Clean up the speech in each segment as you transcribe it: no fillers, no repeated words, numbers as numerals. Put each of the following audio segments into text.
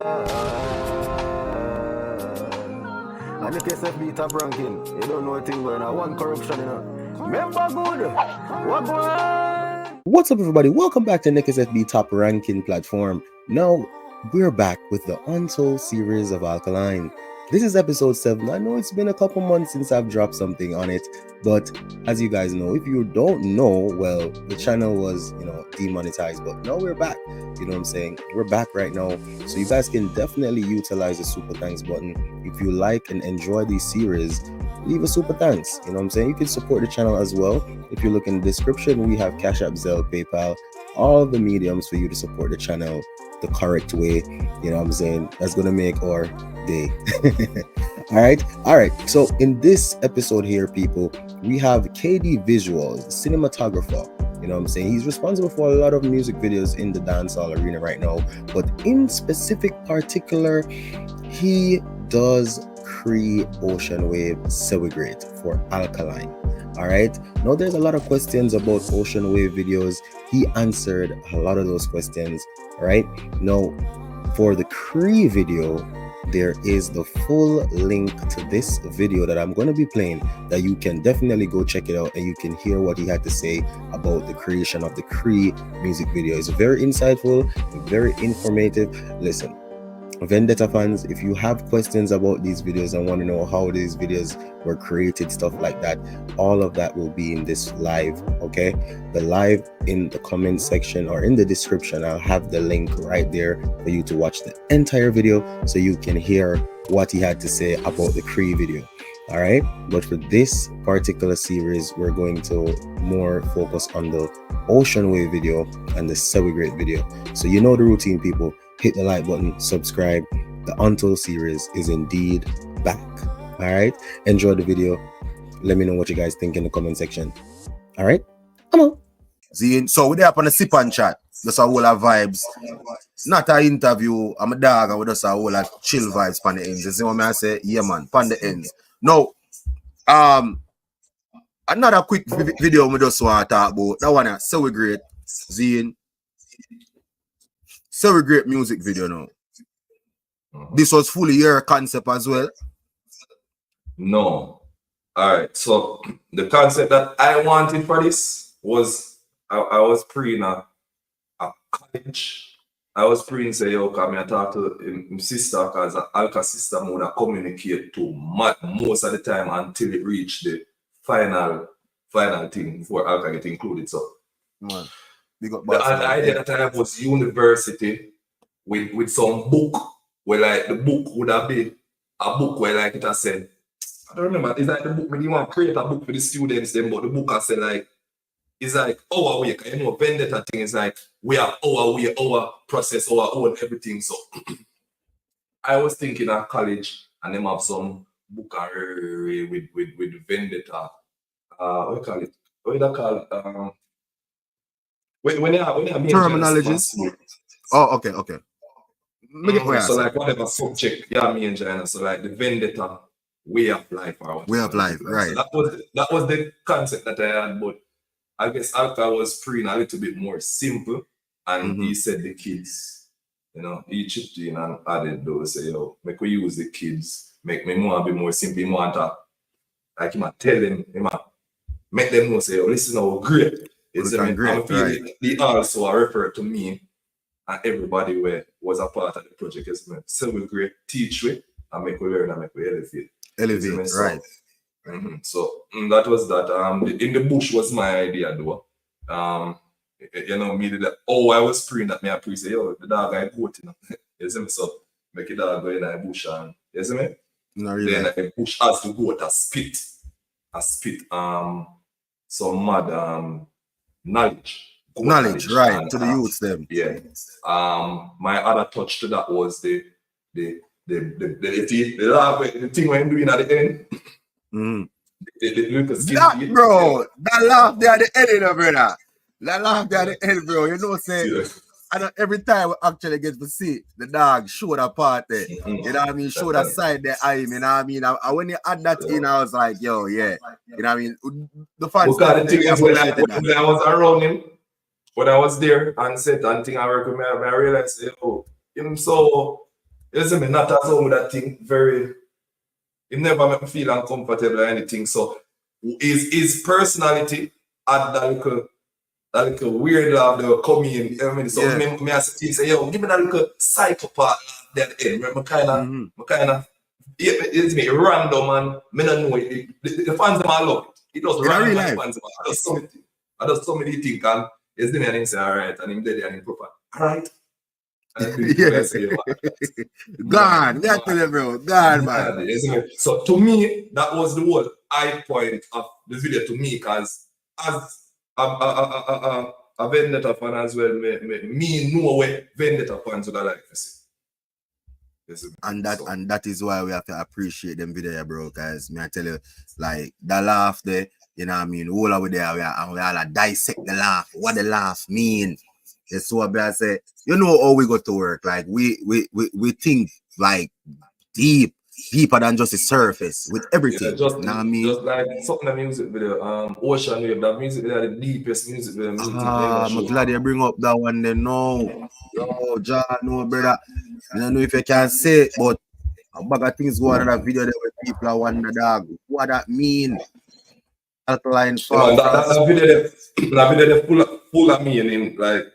And NiickSFB top ranking. You don't know a thing going on. One corruption, you know. Remember good. What boy? What's up, everybody? Welcome back to NiickSFB top ranking platform. Now, we're back with the Untold series of Alkaline. This is episode 7. I know it's been a couple months since I've dropped something on it, but as you guys know, if you don't know, well, the channel was, demonetized, but now we're back. You know what I'm saying? We're back right now, so you guys can definitely utilize the super thanks button. If you like and enjoy these series, leave a super thanks. You know what I'm saying? You can support the channel as well. If you look in the description, we have CashApp, ZELLE, PayPal, all the mediums for you to support the channel the correct way. You know what I'm saying? That's gonna make our day. all right, so in this episode here, people, we have KD Visuals, cinematographer. You know what I'm saying? He's responsible for a lot of music videos in the dancehall arena right now, but in specific particular, he does Cree Ocean Wave Celebrate for Alkaline. All right, now there's a lot of questions about Ocean Wave videos. He answered a lot of those questions. All right, now for the Cree video, there is the full link to this video that I'm going to be playing, that you can definitely go check it out and you can hear what he had to say about the creation of the Cree music video. It's very insightful, very informative. Listen, Vendetta fans, if you have questions about these videos and want to know how these videos were created, stuff like that, all of that will be in this live. Okay, the live in the comment section or in the description, I'll have the link right there for you to watch the entire video so you can hear what he had to say about the Cree video. All right, but for this particular series, we're going to more focus on the Ocean Wave video and the Celebrate video. So you know the routine, people. Hit the like button, subscribe. The Untold series is indeed back. All right, enjoy the video. Let me know what you guys think in the comment section. All right, come on. So we're there up on the sip and chat. Just a whole of vibes. Not an interview. I'm a dog and we just a whole of chill vibes on the ends. You see what I say? Yeah, man, on the ends. Now, another quick video we just want to talk about. That one, so we great. Zine. So we great music video now. This was fully your concept as well? No. Alright, so the concept that I wanted for this was I was pre-in a college. I was pre-in say, yo, come here talk to my sister, because the Alka sister would communicate to most of the time until it reached the final thing before Alka get included. So the idea that I have was university with some book where like the book would have been a book where like it has said, I don't remember, it's like the book, when you want to create a book for the students, then but the book has said like, it's like our way, you know, Vendetta thing is like, we have our way, our process, our own everything. So I was thinking at college and them have some book with Vendetta. What do you call it? What do you call it? When they have terminologies. Oh, okay. So like whatever subject, me and China. So like the Vendetta way of life or way of life, right? So that was the concept that I had, but I guess Alka was pre a little bit more simple, and he said the kids, you know, he chipped in and added those. Say, yo, make we use the kids, make me more be more simple. He want to like him tell them, make them know say, yo, listen, how great. It's great, right. They also refer to me and everybody was a part of the project. So we great, teach we, and make we learn and make we elevate. Right. So that was that. In the bush was my idea though. You know, me I was praying that me I pray say, yo, the dog I goat, you know. You see me? So make the dog go in the bush and you see me? No, really. Then I bush as the goat a spit some mad knowledge, right, and, to the youths them. Yeah. My other touch to that was the thing when doing at the end. That, bro, that laugh there at the end, brother. That laugh there at the end, bro. You know what I'm saying? Yeah. I know every time we actually get to see the dog show that part there. You know what I mean? Show that side there, you know what I mean? When you add that in, I was like, yo, yeah. You know what I mean? The fans. Because the thing is, when I was around him, when I was there and said and thing I work with me, I realized, oh, him so You see me, not as home with that thing, very, it never make me feel uncomfortable or anything. So his personality had that little weird laugh that will come in. You know what I mean? So me as a team say, yo, give me that little psychopath that end. I kind of, it's me random and me don't know it. The fans them all love it. It does random and fans them all. I just so many think and it's the man and say, all right, and him dead and him proper. All right. Gone, that's the bro. Gone, man. So to me, that was the whole high point of the video to me, because as a Vendetta fan as well, me know where Vendetta fans would like to see. And that is why we have to appreciate them video, bro. Cause me I tell you, like the laugh there, you know what I mean, all over there, we all dissect the laugh, what the laugh mean. That's what I say. You know how we go to work. Like we think like deeper than just the surface with everything. Just, you know what I mean? Just like something music video, Ocean Wave, that music video, the deepest music video. I'm glad you bring up that one then. No, yo, John, no, brother. I don't know if you can say it, but a bag of things go on in that video there where people are wondering, dog, what that mean? Alkaline farm. That video full of meaning. Like,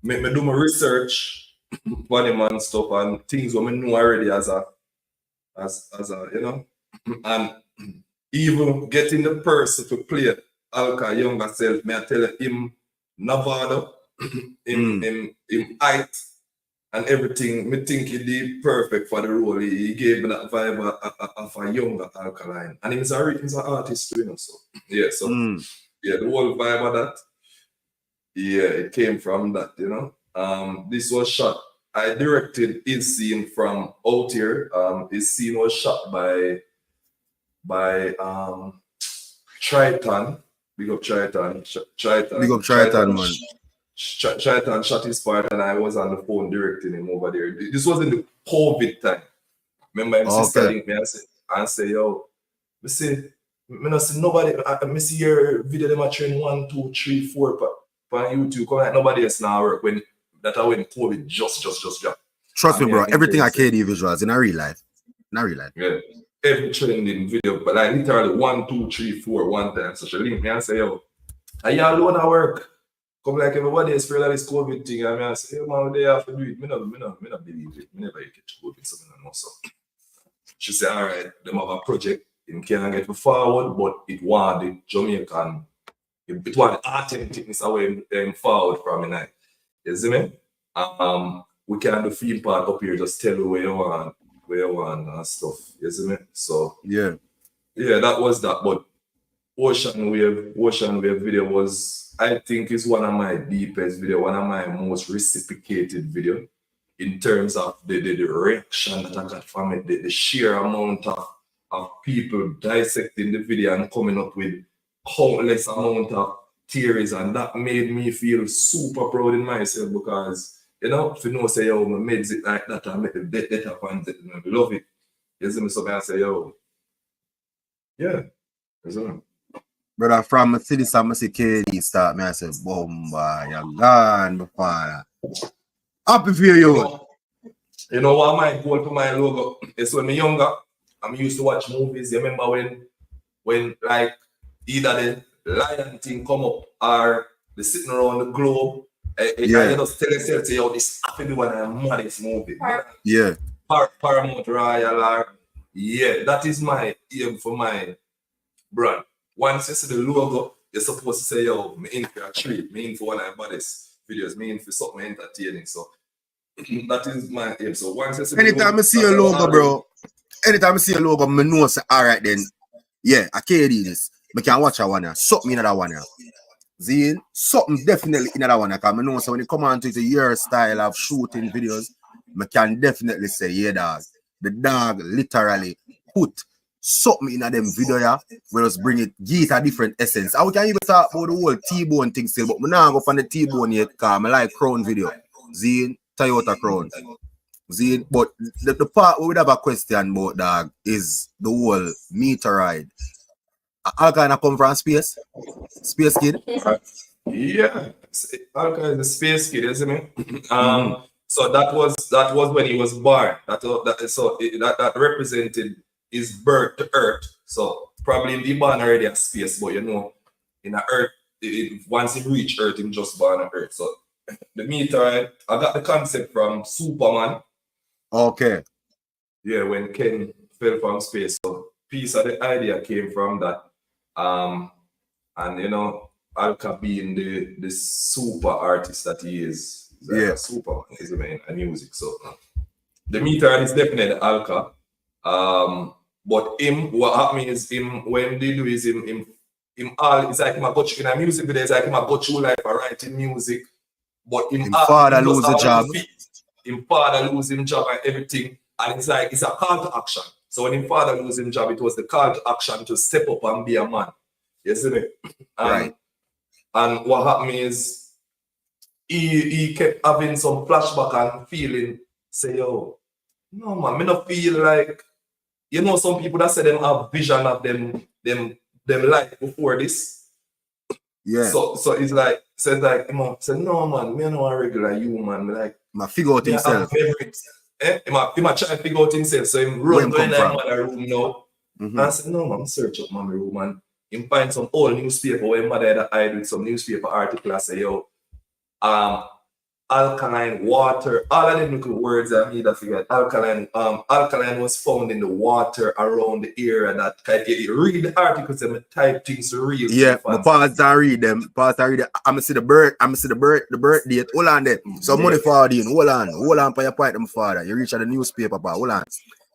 me do my research on him and stuff and things what I know already as a you know, and even getting the person to play Alka younger self, me I tell him Nevada, him height and everything, me think he did perfect for the role. He gave me that vibe of a younger Alkaline. And he's an artist too, you know, so yeah, yeah, the whole vibe of that, yeah, it came from that, you know. This was shot. I directed his scene from out here. His scene was shot by Triton. Big up Triton. Big up Triton, man. Triton shot his part and I was on the phone directing him over there. This was in the COVID time. Remember my sister linked me and say, yo, me see nobody, I see your video them a trend 1, 2, 3, 4 on YouTube. Come like nobody else now work when COVID just dropped. Trust me, bro. Everything I KD visuals in a real life. Yeah. Every trending video, but like literally 1, 2, 3, 4 one time. So she link me and say, yo, are you alone at work? Come like everybody is afraid of this COVID thing. And I say, hey, man, they have to do it. Me not believe it. Me never catch COVID, so I know so. She said, all right, them have a project. It can't get forward, but it want the Jamaican, it want the authenticness away forward from me night. You see me? We can do film part up here, just tell you where you want and stuff. You see me? So yeah, that was that. But Ocean Wave video was, I think, is one of my deepest video, one of my most reciprocated video in terms of the reaction that I got from it, the sheer amount of people dissecting the video and coming up with countless amount of theories, and that made me feel super proud in myself because, you know, if you know, say, yo, I made it like that, I make the data fans, I love it. You see me, so I say, yo, yeah, that's all. Brother, from city, I see KD start, I say, bomba, you're gone before. Happy for you. You know what my goal for my logo is when I'm younger, I'm used to watch movies. You remember when like either the lion thing come up or they sitting around the globe, you just tell yourself, yo, this happy be one of the maddest movie. Yeah. Paramount Royal or that is my aim for my brand. Once you see the logo, you're supposed to say, yo, me in for a treat, me in for one of my baddest videos, me in for something entertaining. So that is my aim. So once you see anytime I see a logo, bro, anytime I see a logo, I know say, all right then, yeah, I can't do this. I can watch that one here. Something in that one here. See, something definitely in that one here. Because I know so when you come on to your style of shooting videos, I can definitely say, yeah, dog. The dog literally put something in them video here. We just bring it, give it a different essence. And we can even talk about the whole T-bone thing still, but I now go from the T-bone yet because I like Crown video. See, Toyota Crown. See, but the part we would have a question about, dog, is the whole meter ride. Alkaline come from space? Space kid? Yeah. Alkaline is a space kid, isn't it? So that was when he was born. That represented his birth to earth. So probably he born already at space, but you know, in a earth, once he reach earth, he just born on earth. So the meteorite, I got the concept from Superman. Okay. Yeah, when Ken fell from space. So piece of the idea came from that. And you know, Alka being the super artist that he is. He's like a Superman, isn't it, in music. So the meteorite is definitely Alka. But him, what happened is him when they do is him all it's like him go in a music video, it's like him go through life writing music. But him father lose the job. Him father lose him job and everything. And it's like it's a call to action. So when him father lose him job, it was the call to action to step up and be a man. You see me? Right. And what happened is he kept having some flashback and feeling, say, yo, no man, me not feel like, you know, some people that say them have vision of them life before this. Yeah. So it's like, says like, say, no man, me not a regular human. Like, I figure out himself. He might try to figure out himself. So he run to another room now. And I said, no man, search up my room and him find some old newspaper where mother had hide with some newspaper article and say, yo, alkaline water, all of them little words I need to figure out. Alkaline was found in the water around the area that read the articles and type things to real. Yeah, but pause and read them. I'm gonna see the birth date. Hold on there. So money forward in. Hold on for your point, my father. You reach at the newspaper, but hold on.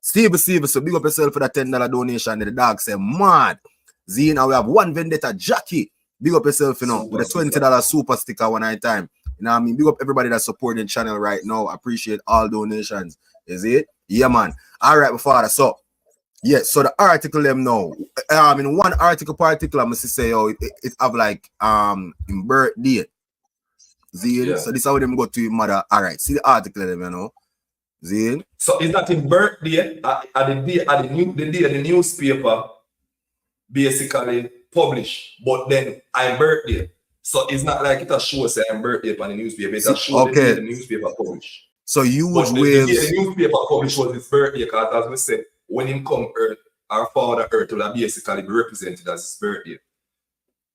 Steve, so big up yourself for that $10 donation. The dog say mad. Z, now we have one vendetta Jackie. Big up yourself, you know, with a $20 super sticker one night time. You know what I mean? Big up everybody that's supporting the channel right now. I appreciate all donations. Is it? Yeah, man. All right, my father. So, yeah, so the article them now. In one article particular, I must say, it have like in birthday. See? Yeah. So this is how them go to your mother. All right, see the article them, you know. See? So it's not in birthday at the newspaper basically published, but then I'm birthday. So it's not like it a show say I'm birthday on the newspaper. It's a show the newspaper published. So huge waves. The newspaper published was his birthday because as we said, when him come Earth, our father Earth will basically be represented as his birthday.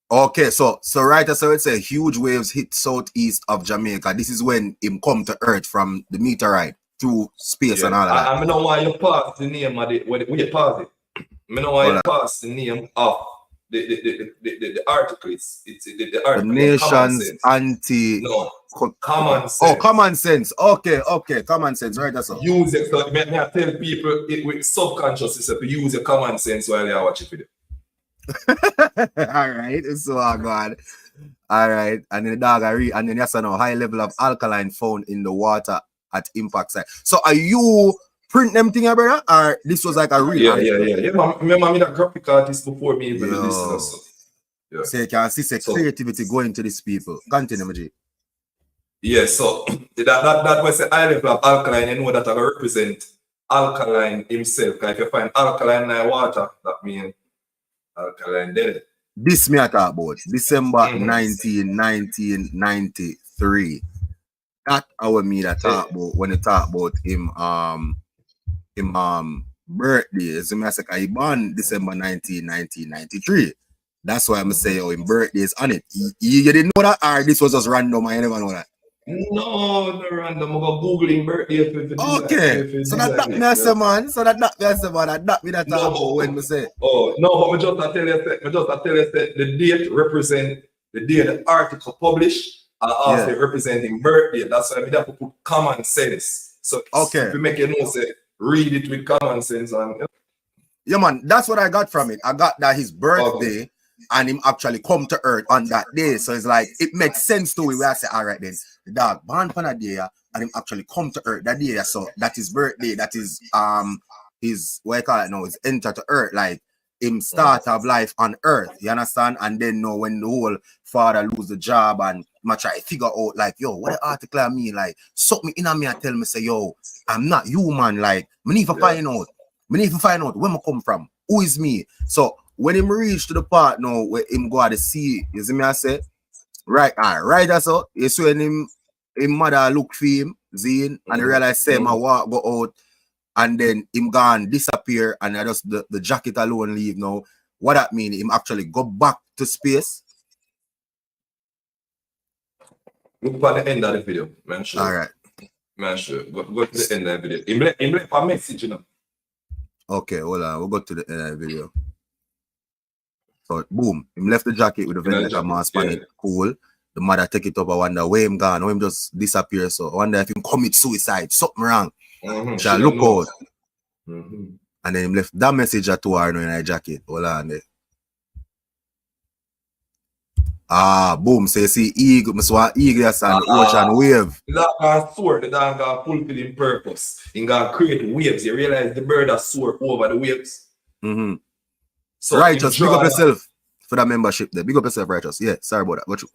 Okay, so right, so it's a huge waves hit southeast of Jamaica. This is when him come to Earth from the meteorite through space and all that. I know why you pass the name of when you pass it. I know why you pass the name of the article. It's the article. The nation's anti. No, common sense. Oh, common sense. Okay, common sense. Right, that's all. Use it. So I tell people with subconscious to use your common sense while you are watching video. All right, so God. All right, and then the dog and then yes, high level of alkaline found in the water at impact site. So are you print them thing, brother, or this was like a real? Yeah. Remember me that graphic artist before me even do this and stuff. Yeah. So you can see creativity going to these people. Continue, G. Yeah, so that was the high level of alkaline. You know that I represent alkaline himself. If you find alkaline in water, that means alkaline dead. This me I talk about December 1993. That our me that talk about when you talk about him birthday. So I say he born December 1993. That's why I'm say him birthdays on it. You didn't know that, or this was just random? I never know that. No random. I'm gonna Googling birthday. Okay, so that me I say, man. So that me that talk about when we say. Oh no, but we just tell you the date represent the day the article published. And also representing birthday. That's why we have to put common sense. So if we make you know, say read it with common sense and yeah, man. That's what I got from it. I got that his birthday and him actually come to Earth on that day. So it's like it makes sense to me where I say, all right, then the dog born on that day and him actually come to Earth that day. So that is birthday. That is his what I call it now is enter to Earth, like him start of life on Earth. You understand? And then when the whole father lose the job and I try to figure out like, yo, what the article I mean, like suck me in on me and tell me say, yo, I'm not human. Like me need to find out. Me need to find out where I come from. Who is me? So when him reach to the part now where him go to see, you see me I say, right, that's all. You see when him his mother look for him, Zine, and he realize say my walk go out, and then him gone disappear, and I just the jacket alone leave now. What that mean? Him actually go back to space. Look at the end of the video, man. Sure. All right. Man, sure. Go to the end of the video. He left a message, you know. Okay, hold on. We'll go to the end of the video. So, boom. Him left the jacket with the ventilator mask on it. Cool. The mother take it up. I wonder where him gone. Or him just disappear. So, I wonder if him commit suicide. Something wrong. Shall look out. And then him left that message to her in her jacket. Hold on there. Boom. So you see eagle, so eagle and the ocean wave. That guy soar, the dog guy fulfill in purpose. He gonna create waves. You realize the bird that soar over the waves. So Righteous, big up yourself for that membership there. Big up yourself, Righteous. Yeah, sorry about that. Go through.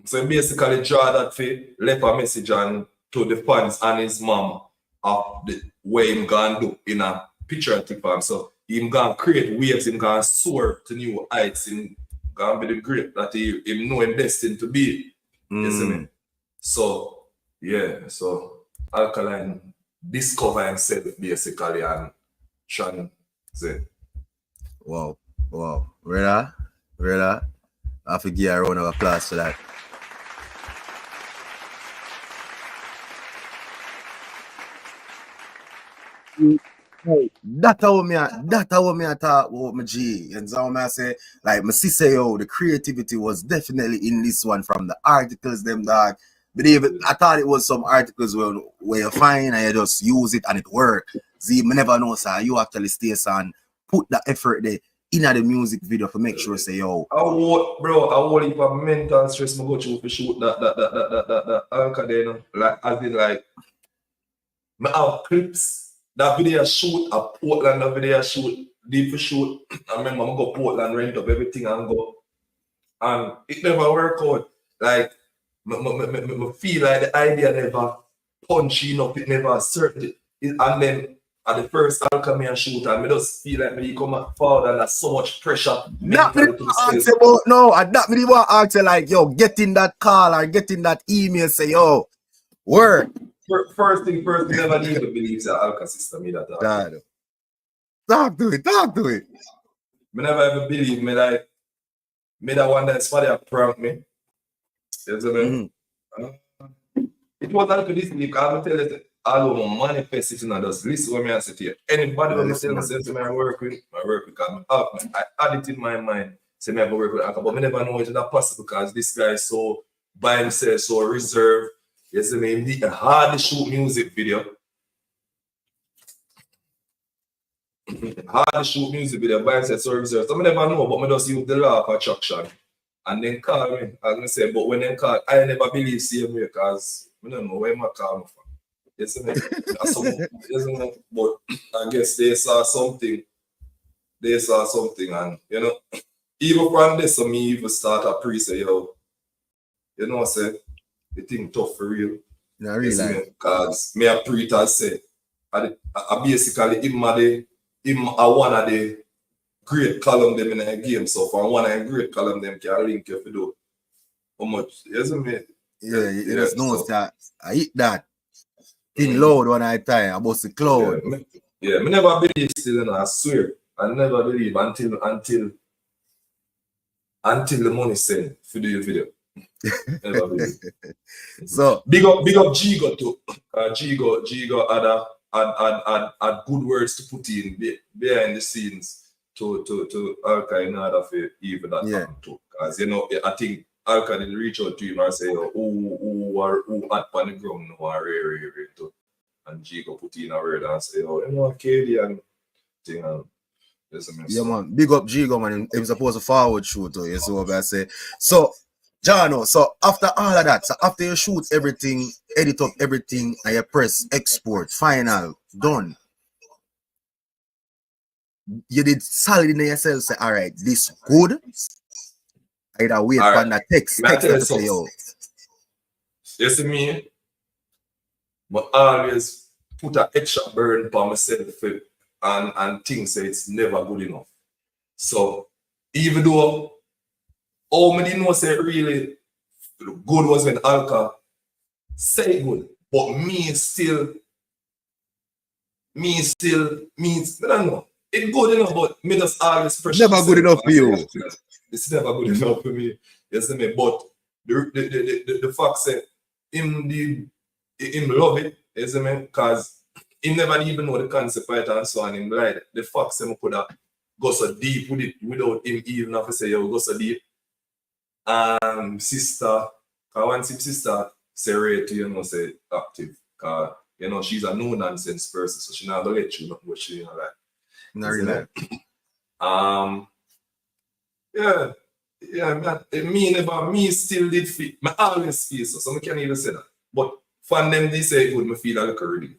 So he basically draw that fit, left a message on to the fans and his mom of the way him gonna do in a patriotic form. So him gonna create waves, him gonna soar to new heights, him gonna be the great that he know him destined to be. You see me? So yeah, so Alkaline discover himself basically and Sean said. Wow. Really? I have to give a round of applause for that. That's how me I talk about my G. And so I say, like my sister, yo, the creativity was definitely in this one from the articles, them dog. But even I thought it was some articles where you find and you just use it and it work. See, me never know, sir. You actually stay and put the effort there in the music video to make sure say, yo. I want if a mental stress me go through for shoot that Alkaline, like as in like me have clips. That video shoot a Portland, that video shoot, deep for shoot. I remember I go Portland, rent up everything and go. And it never work out. Like, I feel like the idea never punchy enough, it never certain. And then at the first Alkaline shoot, and I just feel like me come forward and there's so much pressure. That me ask about no, and that me want to ask you like, yo, getting that call or getting that email, say, yo, work. First thing first, we never need to believe the Alka system. Talk to it. Me never ever believe me like me that one that's father prank me. You see me? It was not this deep. I will tell you all over manifest it and just listen when I sit here. Anybody who tell me something I work with because I add it in my mind. Say me ever work with Alka, but me never know it's not possible because this guy is so by himself, so reserved. Yes, I mean, it's hard to shoot music video. Hard to shoot music video by himself, so reserved. So I never know, but I just use the law of attraction. And then call me, as I say, but when they call, I never believe same way because I don't know where my call me from. Yes, I mean, but I guess they saw something. And, you know, even from this, so me even start a pre-say, yo, you know what I say? The thing tough for real. No, really. Because me a pre-ta say, I basically him one of the great column them in a game. So for one of the great column them can link you for do how much, isn't me? Yeah, you just know that I hit that thing loud one at a time about the cloud. Yeah, me never believe still, and I swear. I never believe until the money sent for the video. Never believe. So big up Gigo too. Gigo had good words to put in behind the scenes to Alka in order for even that happen too. Because you know, I think Alka didn't reach out to him and say, who had on the ground no rare too. And Gigo put in a word and say, oh, you know, KD and thing and yeah, man. Big up Gigo, man. He was supposed to forward shoot to you, so I say. So Jano, so after all of that, so after you shoot everything, edit up everything, and you press export, final, done. You did solid in yourself, say, all right, this good. Either wait for the text to say, yo. You see me? But always put an extra burden for myself and think say it's never good enough. So even though all me didn't know say really good was when Alka say good, but me still, I don't know. It's good enough, but me just always pressure. Never good enough for you. It's never good enough for me. You see me? But the fact that him love it, you see me? Because he never even know the concept of it and so on. Him like the fact that I could have go so deep with it without him even have to say, yo, go so deep. Sister, because once his sister say rate, you know, say active. Because, you know, she's a no-nonsense person, so she not going to let you know what she, you know, like. Not really. Me still did feel, I always feel so I can't even say that. But from them, they say good, me feel a little relief.